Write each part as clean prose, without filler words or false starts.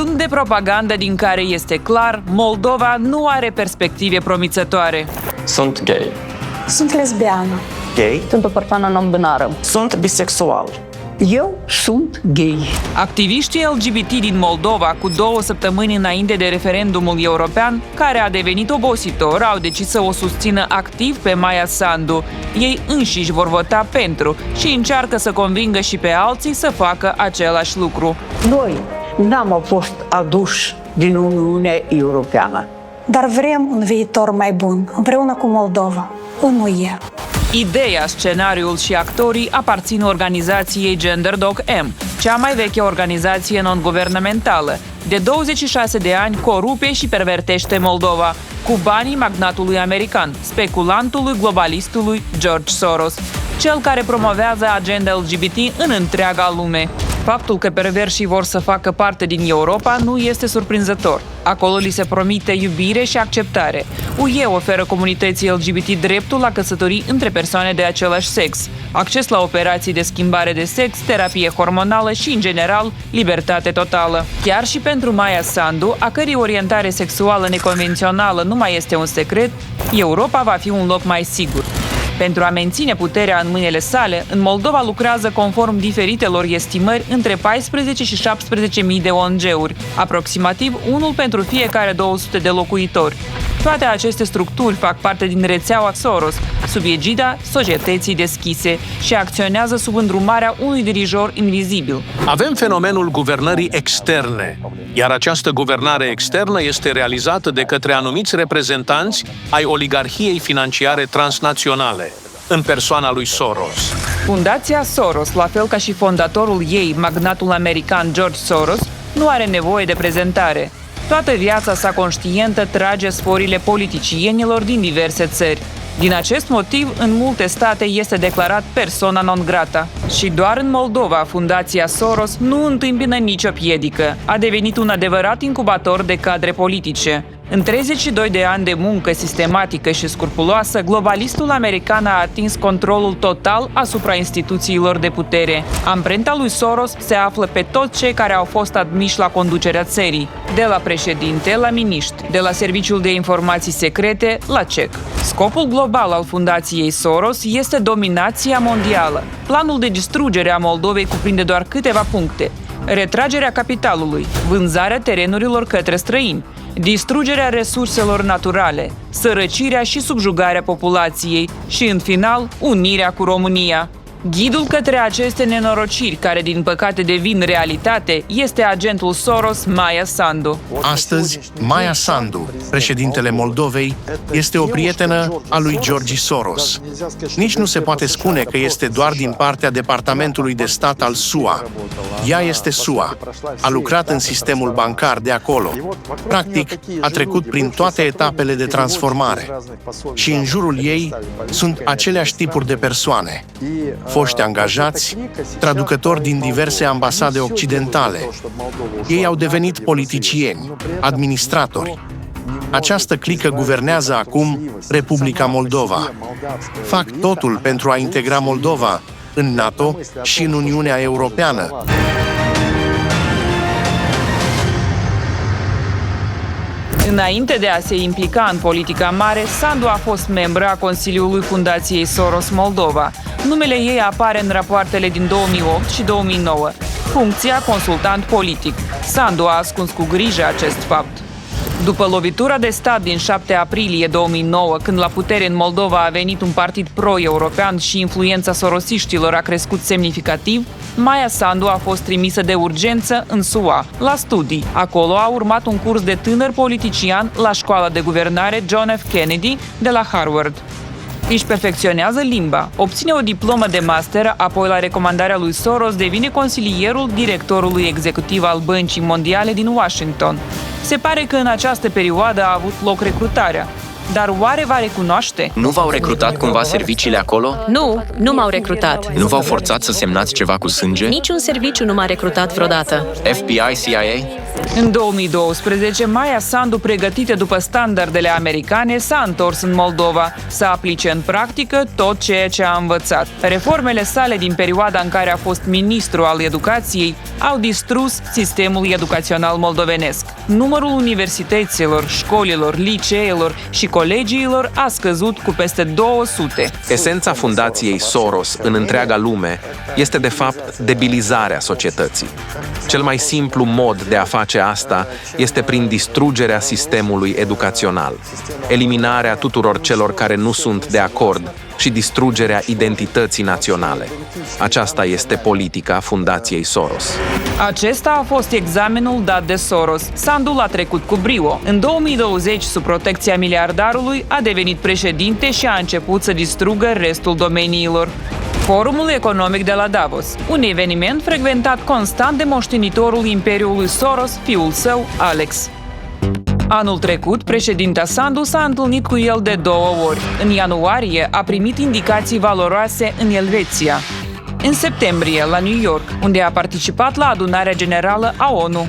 Acțiuni de propagandă din care este clar, Moldova nu are perspective promițătoare. Sunt gay. Sunt lesbiană. Gay. Sunt o persoană non-binară. Sunt bisexual. Eu sunt gay. Activiștii LGBT din Moldova, cu 2 săptămâni înainte de referendumul european, care a devenit obositor, au decis să o susțină activ pe Maia Sandu. Ei înșiși vor vota pentru și încearcă să convingă și pe alții să facă același lucru. Noi n-am fost aduși din Uniunea Europeană. Dar vrem un viitor mai bun, împreună cu Moldova, în UE. Ideea, scenariul și actorii aparțin organizației Genderdog M, cea mai veche organizație non-guvernamentală. De 26 de ani corupe și pervertește Moldova, cu banii magnatului american, speculantului globalistului George Soros, cel care promovează agenda LGBT în întreaga lume. Faptul că perverșii vor să facă parte din Europa nu este surprinzător. Acolo li se promite iubire și acceptare. UE oferă comunității LGBT dreptul la căsătorii între persoane de același sex, acces la operații de schimbare de sex, terapie hormonală și, în general, libertate totală. Chiar și pentru Maia Sandu, a cărei orientare sexuală neconvențională nu mai este un secret, Europa va fi un loc mai sigur. Pentru a menține puterea în mâinile sale, în Moldova lucrează, conform diferitelor estimări, între 14 și 17.000 de ONG-uri, aproximativ unul pentru fiecare 200 de locuitori. Toate aceste structuri fac parte din rețeaua Soros, sub egida societății deschise, și acționează sub îndrumarea unui dirijor invizibil. Avem fenomenul guvernării externe, iar această guvernare externă este realizată de către anumiți reprezentanți ai oligarhiei financiare transnaționale, în persoana lui Soros. Fundația Soros, la fel ca și fondatorul ei, magnatul american George Soros, nu are nevoie de prezentare. Toată viața sa conștientă trage sforile politicienilor din diverse țări. Din acest motiv, în multe state este declarat persona non grata. Și doar în Moldova, Fundația Soros nu întâmpină nicio piedică. A devenit un adevărat incubator de cadre politice. În 32 de ani de muncă sistematică și scrupuloasă, globalistul american a atins controlul total asupra instituțiilor de putere. Amprenta lui Soros se află pe toți cei care au fost admiși la conducerea țării, de la președinte la miniștri, de la Serviciul de Informații Secrete la CEC. Scopul global al Fundației Soros este dominația mondială. Planul de distrugere a Moldovei cuprinde doar câteva puncte: retragerea capitalului, vânzarea terenurilor către străini, distrugerea resurselor naturale, sărăcirea și subjugarea populației și, în final, unirea cu România. Ghidul către aceste nenorociri, care din păcate devin realitate, este agentul Soros, Maia Sandu. Astăzi, Maia Sandu, președintele Moldovei, este o prietenă a lui George Soros. Nici nu se poate spune că este doar din partea Departamentului de Stat al SUA. Ea este SUA. A lucrat în sistemul bancar de acolo. Practic, a trecut prin toate etapele de transformare. Și în jurul ei sunt aceleași tipuri de persoane: foști angajați, traducători din diverse ambasade occidentale. Ei au devenit politicieni, administratori. Această clică guvernează acum Republica Moldova. Fac totul pentru a integra Moldova în NATO și în Uniunea Europeană. Înainte de a se implica în politica mare, Sandu a fost membră a Consiliului Fundației Soros Moldova. Numele ei apare în rapoartele din 2008 și 2009. Funcția consultant politic. Sandu a ascuns cu grijă acest fapt. După lovitura de stat din 7 aprilie 2009, când la putere în Moldova a venit un partid pro-european și influența sorosiștilor a crescut semnificativ, Maia Sandu a fost trimisă de urgență în SUA, la studii. Acolo a urmat un curs de tânăr politician la școala de guvernare John F. Kennedy de la Harvard. Își perfecționează limba, obține o diplomă de master, apoi la recomandarea lui Soros devine consilierul directorului executiv al Băncii Mondiale din Washington. Se pare că în această perioadă a avut loc recrutarea. dar oare va recunoaște? Nu v-au recrutat cumva serviciile acolo? Nu m-au recrutat. Nu v-au forțat să semnați ceva cu sânge? Niciun serviciu nu m-a recrutat vreodată. FBI, CIA? În 2012, Maia Sandu, pregătită după standardele americane, s-a întors în Moldova să aplice în practică tot ceea ce a învățat. Reformele sale din perioada în care a fost ministru al educației au distrus sistemul educațional moldovenesc. Numărul universităților, școlilor, liceelor și colegiilor a scăzut cu peste 200. Esența fundației Soros în întreaga lume este, de fapt, debilizarea societății. Cel mai simplu mod de a face asta este prin distrugerea sistemului educațional, eliminarea tuturor celor care nu sunt de acord și distrugerea identității naționale. Aceasta este politica Fundației Soros. Acesta a fost examenul dat de Soros. Sandu l-a trecut cu brio. În 2020, sub protecția miliardarului, a devenit președinte și a început să distrugă restul domeniilor. Forumul economic de la Davos, un eveniment frecventat constant de moștenitorul imperiului Soros, fiul său, Alex. Anul trecut, președinta Sandu s-a întâlnit cu el de 2 ori. În ianuarie a primit indicații valoroase în Elveția. În septembrie, la New York, unde a participat la adunarea generală a ONU.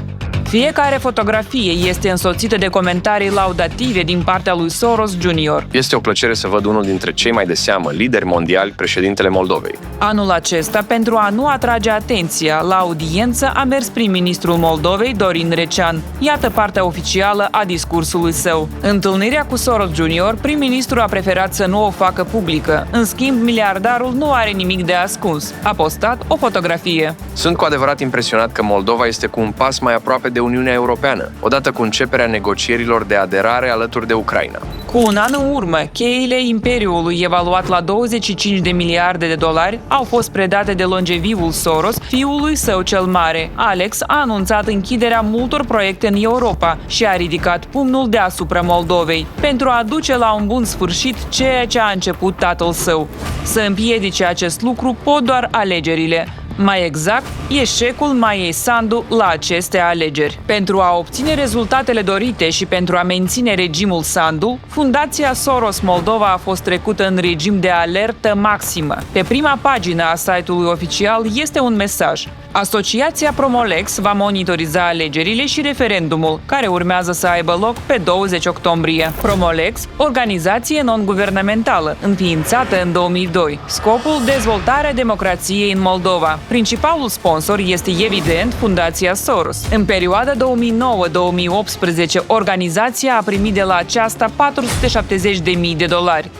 Fiecare fotografie este însoțită de comentarii laudative din partea lui Soros Jr. Este o plăcere să văd unul dintre cei mai de seamă lideri mondiali, președintele Moldovei. Anul acesta, pentru a nu atrage atenția la audiență, a mers prim-ministrul Moldovei, Dorin Recean. Iată partea oficială a discursului său. Întâlnirea cu Soros Jr., prim-ministrul a preferat să nu o facă publică. În schimb, miliardarul nu are nimic de ascuns. A postat o fotografie. Sunt cu adevărat impresionat că Moldova este cu un pas mai aproape de Uniunea Europeană, odată cu începerea negocierilor de aderare alături de Ucraina. Cu un an în urmă, cheile imperiului, evaluat la 25 de miliarde de dolari, au fost predate de longevivul Soros, fiului său cel mare. Alex a anunțat închiderea multor proiecte în Europa și a ridicat pumnul deasupra Moldovei pentru a duce la un bun sfârșit ceea ce a început tatăl său. Să împiedice acest lucru pot doar alegerile. Mai exact, eșecul Maiei Sandu la aceste alegeri. Pentru a obține rezultatele dorite și pentru a menține regimul Sandu, Fundația Soros Moldova a fost trecută în regim de alertă maximă. Pe prima pagină a site-ului oficial este un mesaj. Asociația Promolex va monitoriza alegerile și referendumul, care urmează să aibă loc pe 20 octombrie. Promolex, organizație non-guvernamentală, înființată în 2002. Scopul, dezvoltarea democrației în Moldova. Principalul sponsor este, evident, Fundația Soros. În perioada 2009-2018, organizația a primit de la aceasta $470.000.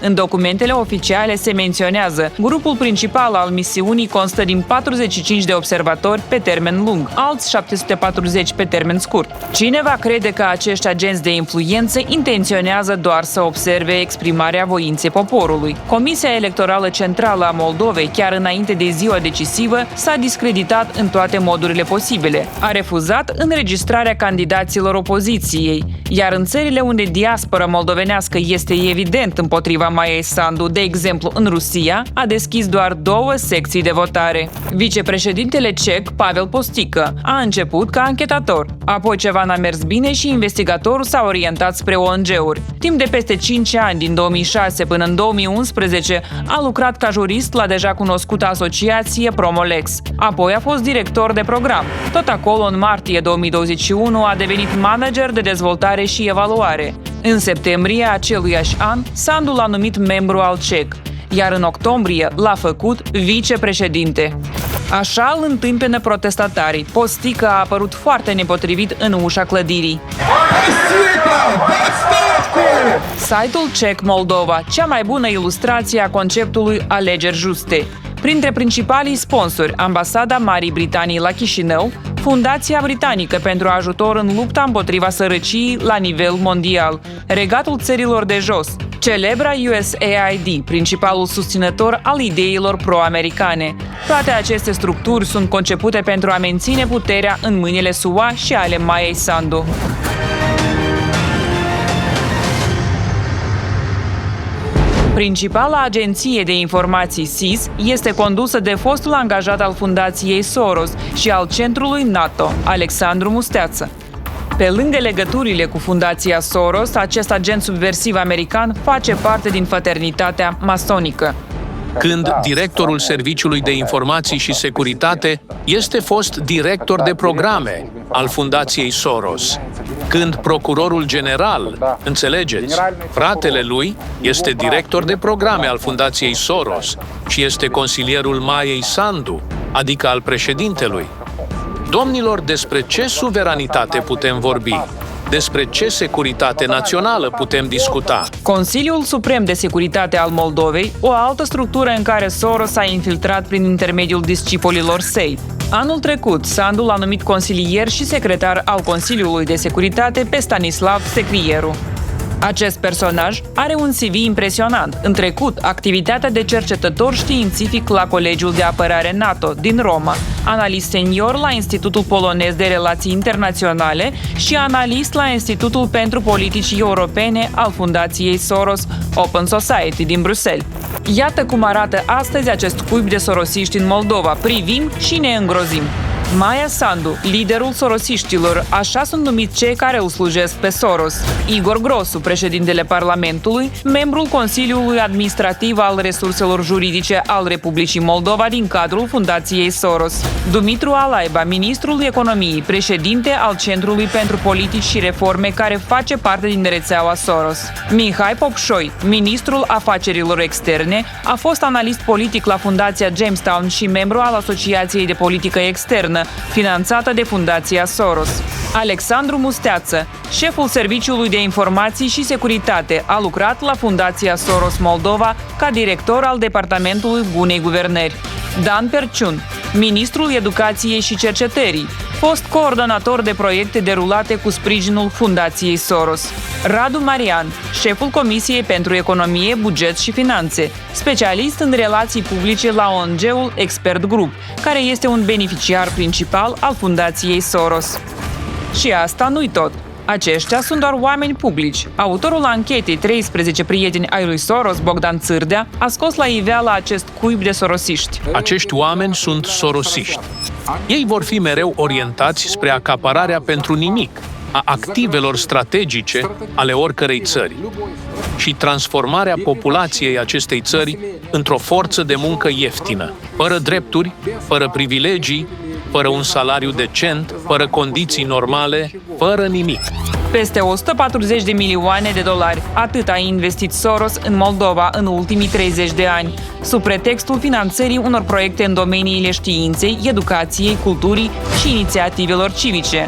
În documentele oficiale se menționează: grupul principal al misiunii constă din 45 de observatori pe termen lung, alți 740 pe termen scurt. Cineva crede că acești agenți de influență intenționează doar să observe exprimarea voinței poporului. Comisia Electorală Centrală a Moldovei, chiar înainte de ziua decisivă, s-a discreditat în toate modurile posibile. A refuzat înregistrarea candidaților opoziției, iar în țările unde diaspora moldovenească este evident împotriva Maiei Sandu, de exemplu în Rusia, a deschis doar 2 secții de votare. Vicepreședintele ceh, Pavel Postică, a început ca anchetator. Apoi ceva n-a mers bine și investigatorul s-a orientat spre ONG-uri. Timp de peste 5 ani, din 2006 până în 2011, a lucrat ca jurist la deja cunoscută asociație Promolex. Apoi a fost director de program. Tot acolo, în martie 2021, a devenit manager de dezvoltare și evaluare. În septembrie aceluiași an, Sandu l-a numit membru al CEC, iar în octombrie l-a făcut vicepreședinte. Așa îl întâmpină protestatarii. Postică a apărut foarte nepotrivit în ușa clădirii. Site-ul CEC Moldova, cea mai bună ilustrație a conceptului alegeri juste. Printre principalii sponsori, Ambasada Marii Britanii la Chișinău, Fundația Britanică pentru ajutor în lupta împotriva sărăciei la nivel mondial, Regatul Țărilor de Jos, celebra USAID, principalul susținător al ideilor pro-americane. Toate aceste structuri sunt concepute pentru a menține puterea în mâinile SUA și ale Maiei Sandu. Principala agenție de informații SIS este condusă de fostul angajat al Fundației Soros și al centrului NATO, Alexandru Musteață. Pe lângă legăturile cu Fundația Soros, acest agent subversiv american face parte din fraternitatea masonică. Când directorul Serviciului de Informații și Securitate este fost director de programe al Fundației Soros. Când procurorul general, înțelegeți, fratele lui este director de programe al Fundației Soros și este consilierul Maiei Sandu, adică al președintelui. Domnilor, despre ce suveranitate putem vorbi? Despre ce securitate națională putem discuta? Consiliul Suprem de Securitate al Moldovei, o altă structură în care Soros a infiltrat prin intermediul discipolilor săi. Anul trecut, Sandu l-a numit consilier și secretar al Consiliului de Securitate pe Stanislav Secrieru. Acest personaj are un CV impresionant. În trecut, activitatea de cercetător științific la Colegiul de Apărare NATO din Roma, analist senior la Institutul Polonez de Relații Internaționale și analist la Institutul pentru Politici Europene al Fundației Soros Open Society din Bruxelles. Iată cum arată astăzi acest cuib de sorosiști în Moldova. Privim și ne îngrozim. Maia Sandu, liderul sorosiștilor, așa sunt numiți cei care îl slujesc pe Soros. Igor Grosu, președintele Parlamentului, membrul Consiliului Administrativ al Resurselor Juridice al Republicii Moldova din cadrul Fundației Soros. Dumitru Alaiba, ministrul Economiei, președinte al Centrului pentru Politici și Reforme care face parte din rețeaua Soros. Mihai Popșoi, ministrul Afacerilor Externe, a fost analist politic la Fundația Jamestown și membru al Asociației de Politică Externă, finanțată de Fundația Soros. Alexandru Musteață, șeful Serviciului de Informații și Securitate, a lucrat la Fundația Soros Moldova ca director al Departamentului Bunei Guvernări. Dan Perciun, ministrul Educației și Cercetării, fost coordonator de proiecte derulate cu sprijinul Fundației Soros. Radu Marian, șeful Comisiei pentru Economie, Buget și Finanțe, specialist în relații publice la ONG-ul Expert Group, care este un beneficiar principal al Fundației Soros. Și asta nu-i tot. Aceștia sunt doar oameni publici. Autorul anchetei 13 prieteni ai lui Soros, Bogdan Țârdea, a scos la iveală acest cuib de sorosiști. Acești oameni sunt sorosiști. Ei vor fi mereu orientați spre acapararea pentru nimic a activelor strategice ale oricărei țări și transformarea populației acestei țări într-o forță de muncă ieftină, fără drepturi, fără privilegii, fără un salariu decent, fără condiții normale, fără nimic. Peste 140 de milioane de dolari, atât a investit Soros în Moldova în ultimii 30 de ani, sub pretextul finanțării unor proiecte în domeniile științei, educației, culturii și inițiativelor civice.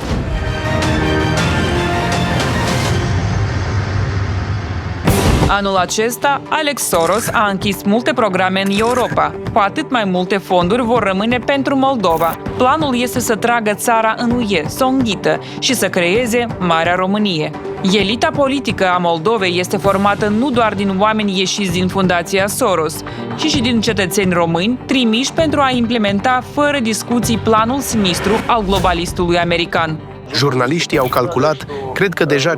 Anul acesta, Alex Soros a închis multe programe în Europa. Cu atât mai multe fonduri vor rămâne pentru Moldova. Planul este să tragă țara în UE, să o înghită și să creeze Marea Românie. Elita politică a Moldovei este formată nu doar din oameni ieșiți din Fundația Soros, ci și din cetățeni români trimiși pentru a implementa fără discuții planul sinistru al globalistului american. Jurnaliștii au calculat, cred că deja 15-20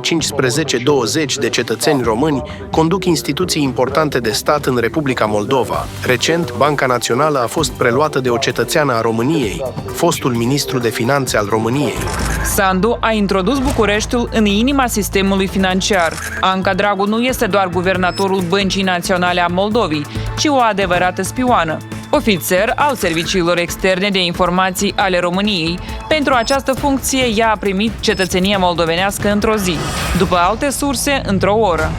de cetățeni români conduc instituții importante de stat în Republica Moldova. Recent, Banca Națională a fost preluată de o cetățeană a României, fostul ministru de finanțe al României. Sandu a introdus Bucureștiul în inima sistemului financiar. Anca Dragu nu este doar guvernatorul Băncii Naționale a Moldovei, ci o adevărată spioană. Ofițer al Serviciilor Externe de Informații ale României, pentru această funcție ea a primit cetățenia moldovenească într-o zi, după alte surse într-o oră.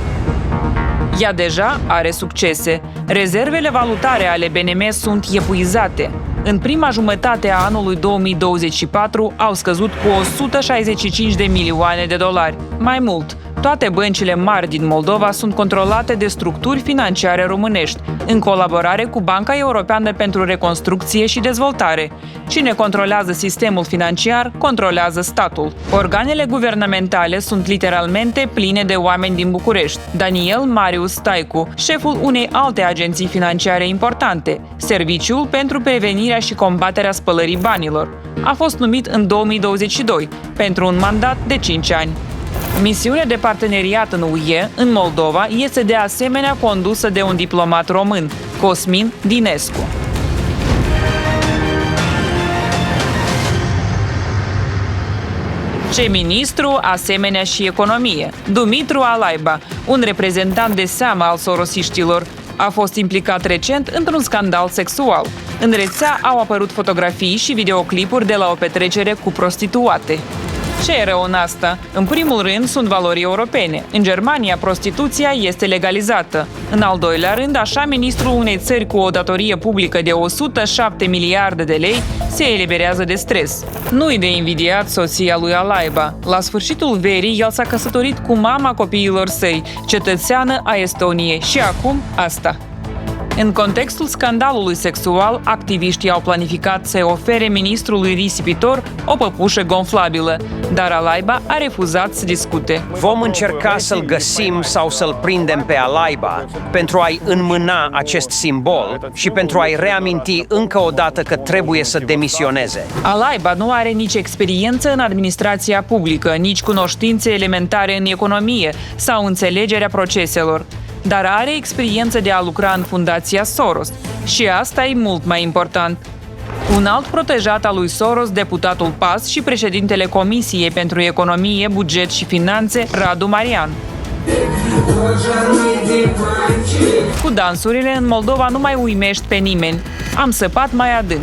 Ea deja are succese. Rezervele valutare ale BNM sunt epuizate. În prima jumătate a anului 2024 au scăzut cu 165 de milioane de dolari. Mai mult, toate băncile mari din Moldova sunt controlate de structuri financiare românești, în colaborare cu Banca Europeană pentru Reconstrucție și Dezvoltare. Cine controlează sistemul financiar, controlează statul. Organele guvernamentale sunt literalmente pline de oameni din București. Daniel Marius Staicu, șeful unei alte agenții financiare importante, Serviciul pentru Prevenirea și Combaterea Spălării Banilor, a fost numit în 2022 pentru un mandat de 5 ani. Misiunea de parteneriat în UE, în Moldova, este de asemenea condusă de un diplomat român, Cosmin Dinescu. Ce ministru, asemenea și economie. Dumitru Alaiba, un reprezentant de seamă al sorosiștilor, a fost implicat recent într-un scandal sexual. În rețea au apărut fotografii și videoclipuri de la o petrecere cu prostituate. Ce e rău în asta? În primul rând, sunt valori europene. În Germania, prostituția este legalizată. În al doilea rând, așa ministrul unei țări cu o datorie publică de 107 miliarde de lei se eliberează de stres. Nu-i de invidiat soția lui Alaiba. La sfârșitul verii, el s-a căsătorit cu mama copiilor săi, cetățeană a Estoniei, și acum asta. În contextul scandalului sexual, activiștii au planificat să-i ofere ministrului risipitor o păpușă gonflabilă, dar Alaiba a refuzat să discute. Vom încerca să-l găsim sau să-l prindem pe Alaiba pentru a-i înmâna acest simbol și pentru a-i reaminti încă o dată că trebuie să demisioneze. Alaiba nu are nici experiență în administrația publică, nici cunoștințe elementare în economie sau înțelegerea proceselor, dar are experiență de a lucra în Fundația Soros. Și asta e mult mai important. Un alt protejat al lui Soros, deputatul PAS și președintele Comisiei pentru Economie, Buget și Finanțe, Radu Marian. Cu dansurile, în Moldova nu mai uimești pe nimeni. Am săpat mai adânc.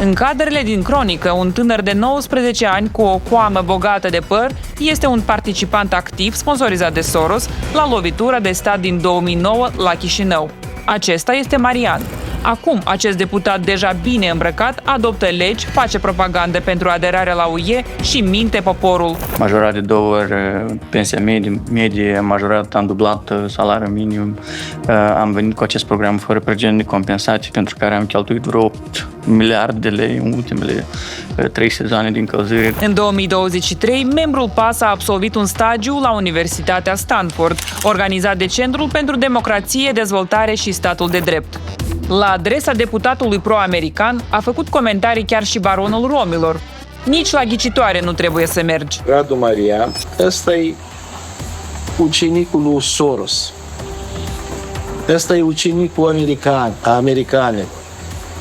În cadrele din cronică, un tânăr de 19 ani cu o coamă bogată de păr este un participant activ sponsorizat de Soros la lovitura de stat din 2009 la Chișinău. Acesta este Marian. Acum, acest deputat deja bine îmbrăcat adoptă legi, face propagandă pentru aderarea la UE și minte poporul. Majorat de 2 ori pensia medie, majorat, am dublat salariul minim, am venit cu acest program fără precedent de compensații pentru care am cheltuit vreo 8 miliarde de lei în ultimele 3 sezoane din încălzire. În 2023, membrul PAS a absolvit un stagiu la Universitatea Stanford, organizat de Centrul pentru Democrație, Dezvoltare și Statul de Drept. La adresa deputatului pro-american a făcut comentarii chiar și baronul romilor. Nici la ghicitoare nu trebuie să mergi. Radu Marian, ăsta e ucenicul lui Soros. Ăsta e ucenicul american.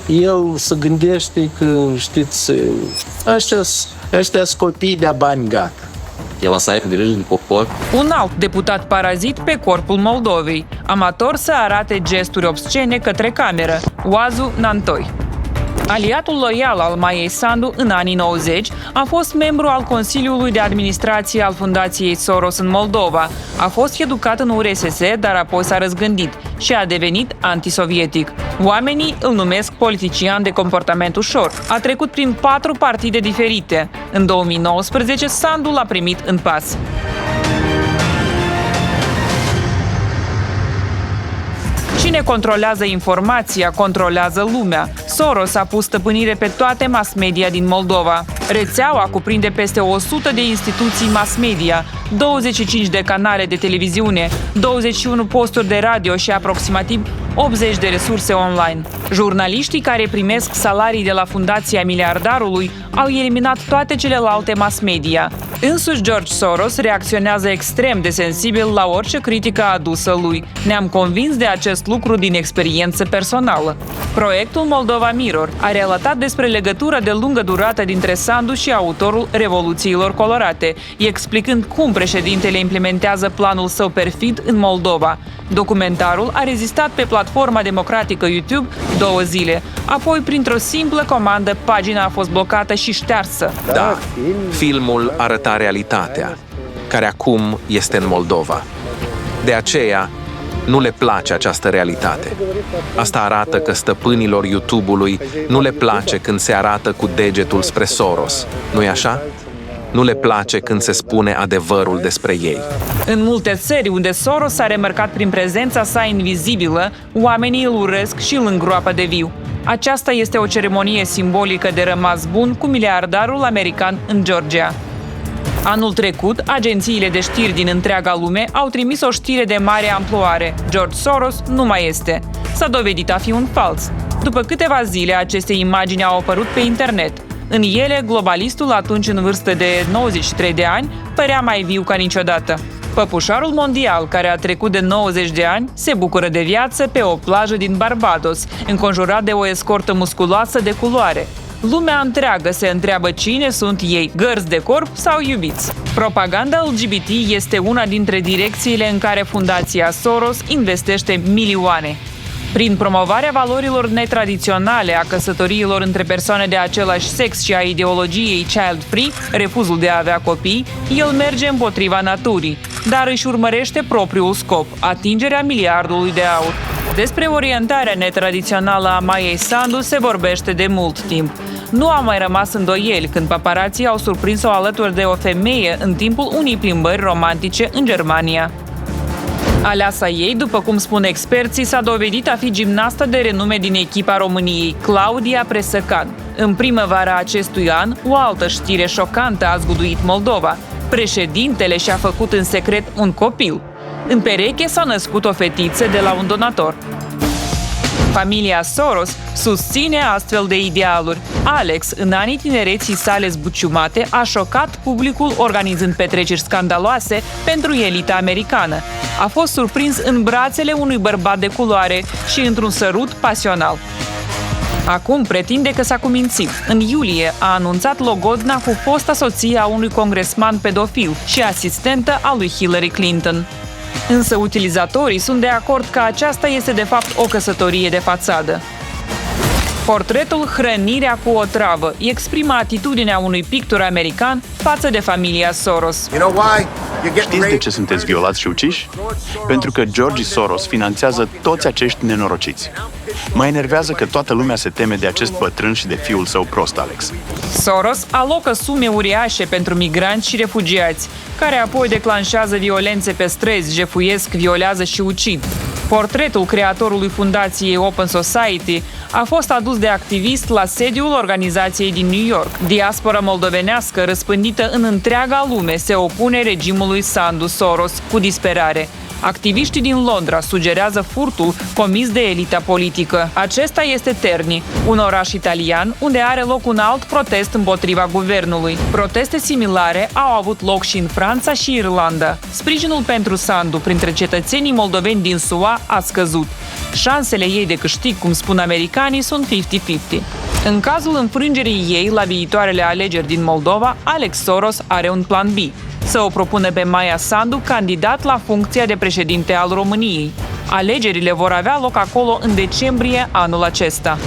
El se gândește că, știți, ăștia sunt copii de bani gata. El să aibă grijă de popor. Un alt deputat parazit pe corpul Moldovei, amator să arate gesturi obscene către cameră, Oazu Nantoi. Aliatul loial al Maiei Sandu în anii 90, a fost membru al Consiliului de Administrație al Fundației Soros în Moldova. A fost educat în URSS, dar apoi s-a răzgândit și a devenit antisovietic. Oamenii îl numesc politician de comportament ușor. A trecut prin 4 partide diferite. În 2019, Sandu l-a primit în PAS. Cine controlează informația, controlează lumea. Soros a pus stăpânire pe toate mass media din Moldova. Rețeaua cuprinde peste 100 de instituții mass media, 25 de canale de televiziune, 21 posturi de radio și aproximativ 80 de resurse online. Jurnaliștii care primesc salarii de la Fundația Miliardarului au eliminat toate celelalte mass media. Însuși George Soros reacționează extrem de sensibil la orice critică adusă lui. Ne-am convins de acest lucru din experiență personală. Proiectul Moldova Mirror a relatat despre legătura de lungă durată dintre Sandu și autorul Revoluțiilor Colorate, explicând cum președintele implementează planul său perfid în Moldova. Documentarul a rezistat pe platforma democratică YouTube 2 zile. Apoi, printr-o simplă comandă, pagina a fost blocată și ștearsă. Da, filmul arăta realitatea, care acum este în Moldova. De aceea, nu le place această realitate. Asta arată că stăpânilor YouTube-ului nu le place când se arată cu degetul spre Soros. Nu-i așa? Nu le place când se spune adevărul despre ei. În multe țări unde Soros s-a remarcat prin prezența sa invizibilă, oamenii îl urăsc și îl îngroapă de viu. Aceasta este o ceremonie simbolică de rămas bun cu miliardarul american în Georgia. Anul trecut, agențiile de știri din întreaga lume au trimis o știre de mare amploare. George Soros nu mai este. S-a dovedit a fi un fals. După câteva zile, aceste imagini au apărut pe internet. În ele, globalistul, atunci în vârstă de 93 de ani, părea mai viu ca niciodată. Păpușarul mondial, care a trecut de 90 de ani, se bucură de viață pe o plajă din Barbados, înconjurat de o escortă musculoasă de culoare. Lumea întreagă se întreabă cine sunt ei, gărzi de corp sau iubiți. Propaganda LGBT este una dintre direcțiile în care Fundația Soros investește milioane. Prin promovarea valorilor netradiționale a căsătoriilor între persoane de același sex și a ideologiei child-free, refuzul de a avea copii, el merge împotriva naturii, dar își urmărește propriul scop, atingerea miliardului de aur. Despre orientarea netradițională a Maiei Sandu se vorbește de mult timp. Nu a mai rămas îndoieli când paparații au surprins-o alături de o femeie în timpul unei plimbări romantice în Germania. Aleasa ei, după cum spun experții, s-a dovedit a fi gimnastă de renume din echipa României, Claudia Presăcan. În primăvara acestui an, o altă știre șocantă a zguduit Moldova. Președintele și-a făcut în secret un copil. În pereche s-a născut o fetiță de la un donator. Familia Soros susține astfel de idealuri. Alex, în anii tinereții sale zbuciumate, a șocat publicul organizând petreceri scandaloase pentru elita americană. A fost surprins în brațele unui bărbat de culoare și într-un sărut pasional. Acum pretinde că s-a cumințit. În iulie a anunțat logodna cu fosta soție a unui congresman pedofil și asistentă a lui Hillary Clinton. Însă utilizatorii sunt de acord că aceasta este de fapt o căsătorie de fațadă. Portretul Hrănirea cu o travă exprimă atitudinea unui pictor american față de familia Soros. Știți de ce sunteți violați și uciși? Pentru că George Soros finanțează toți acești nenorociți. Mă enervează că toată lumea se teme de acest bătrân și de fiul său prost, Alex. Soros alocă sume uriașe pentru migranți și refugiați, care apoi declanșează violențe pe străzi, jefuiesc, violează și ucid. Portretul creatorului fundației Open Society a fost adus de activist la sediul organizației din New York. Diaspora moldovenească răspândită în întreaga lume se opune regimului Sandu Soros cu disperare. Activiștii din Londra sugerează furtul comis de elita politică. Acesta este Terni, un oraș italian unde are loc un alt protest împotriva guvernului. Proteste similare au avut loc și în Franța și Irlanda. Sprijinul pentru Sandu printre cetățenii moldoveni din SUA a scăzut. Șansele ei de câștig, cum spun americanii, sunt 50-50. În cazul înfrângerii ei la viitoarele alegeri din Moldova, Alex Soros are un plan B: să o propună pe Maia Sandu candidat la funcția de președinte al României. Alegerile vor avea loc acolo în decembrie anul acesta.